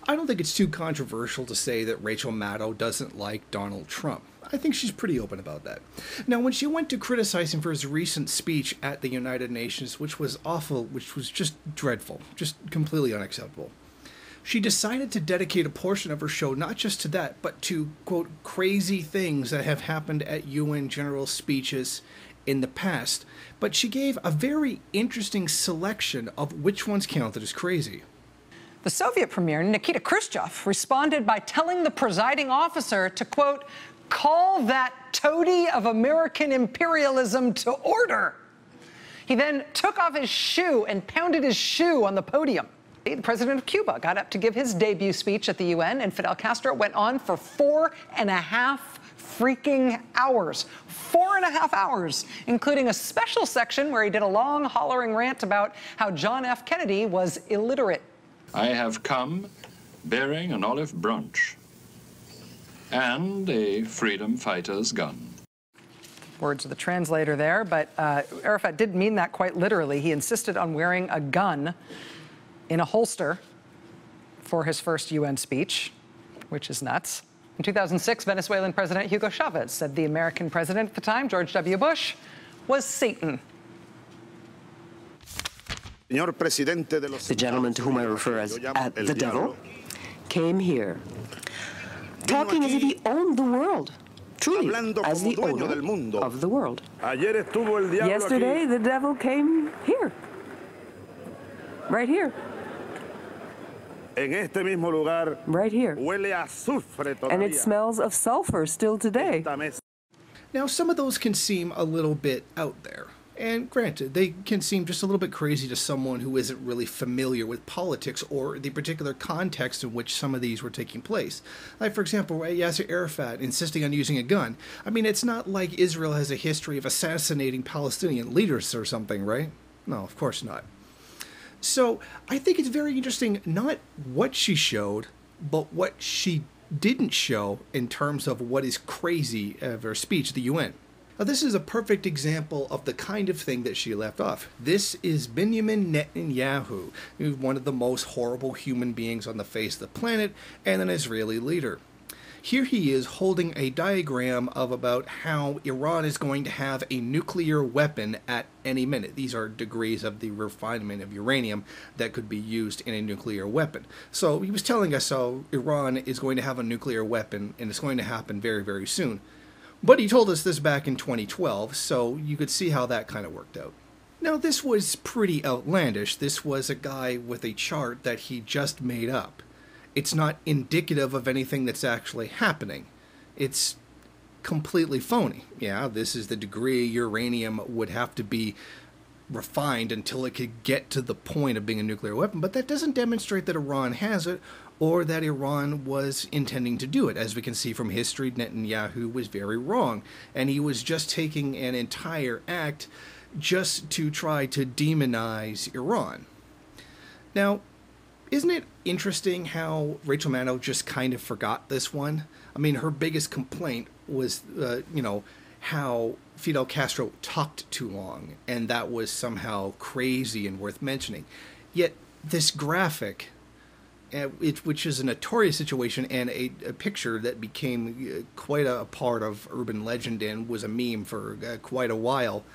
I don't think it's too controversial to say that Rachel Maddow doesn't like Donald Trump. I think she's pretty open about that. Now, when she went to criticize him for his recent speech at the United Nations, which was awful, which was just dreadful, just completely unacceptable, she decided to dedicate a portion of her show not just to that, but to, quote, crazy things that have happened at UN general speeches in the past. But she gave a very interesting selection of which ones counted as crazy. The Soviet premier, Nikita Khrushchev, responded by telling the presiding officer to, quote, call that toady of American imperialism to order. He then took off his shoe and pounded his shoe on the podium. The president of Cuba got up to give his debut speech at the UN, and Fidel Castro went on for 4.5 freaking hours. 4.5 hours, including a special section where he did a long, hollering rant about how John F. Kennedy was illiterate. I have come bearing an olive branch and a freedom fighter's gun. Words of the translator there, but Arafat did mean that quite literally. He insisted on wearing a gun in a holster for his first UN speech, which is nuts. In 2006, Venezuelan President Hugo Chavez said the American president at the time, George W. Bush, was Satan. The gentleman to whom I refer as the devil came here, talking as if he owned the world, truly, as the owner of the world. Yesterday, the devil came here, right here. Right here. And it smells of sulfur still today. Now, some of those can seem a little bit out there. And granted, they can seem just a little bit crazy to someone who isn't really familiar with politics or the particular context in which some of these were taking place. Like, for example, Yasser Arafat insisting on using a gun. I mean, it's not like Israel has a history of assassinating Palestinian leaders or something, right? No, of course not. So I think it's very interesting, not what she showed, but what she didn't show in terms of what is crazy of her speech at the UN. Now, this is a perfect example of the kind of thing that she left off. This is Benjamin Netanyahu, who's one of the most horrible human beings on the face of the planet and an Israeli leader. Here he is holding a diagram of about how Iran is going to have a nuclear weapon at any minute. These are degrees of the refinement of uranium that could be used in a nuclear weapon. So he was telling us how Iran is going to have a nuclear weapon and it's going to happen very, very soon. But he told us this back in 2012, so you could see how that kind of worked out. Now, this was pretty outlandish. This was a guy with a chart that he just made up. It's not indicative of anything that's actually happening. It's completely phony. Yeah, this is the degree uranium would have to be refined until it could get to the point of being a nuclear weapon, but that doesn't demonstrate that Iran has it or that Iran was intending to do it. As we can see from history, Netanyahu was very wrong, and he was just taking an entire act just to try to demonize Iran. Now, isn't it interesting how Rachel Maddow just kind of forgot this one? I mean, her biggest complaint was, how Fidel Castro talked too long, and that was somehow crazy and worth mentioning. Yet this graphic, which is a notorious situation and a picture that became quite a part of urban legend and was a meme for quite a while,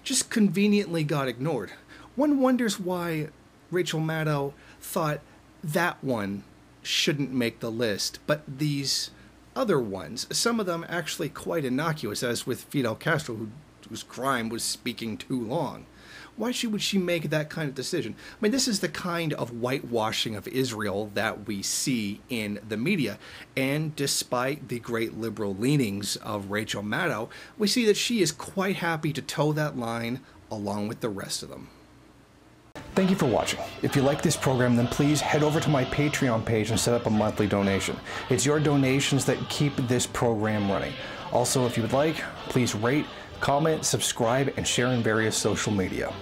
just conveniently got ignored. One wonders why Rachel Maddow thought that one shouldn't make the list, but these other ones, some of them actually quite innocuous, as with Fidel Castro, whose crime was speaking too long. Why would she make that kind of decision? I mean, this is the kind of whitewashing of Israel that we see in the media. And despite the great liberal leanings of Rachel Maddow, we see that she is quite happy to toe that line along with the rest of them. Thank you for watching. If you like this program, then please head over to my Patreon page and set up a monthly donation. It's your donations that keep this program running. Also, if you would like, please rate, comment, subscribe, and share in various social media.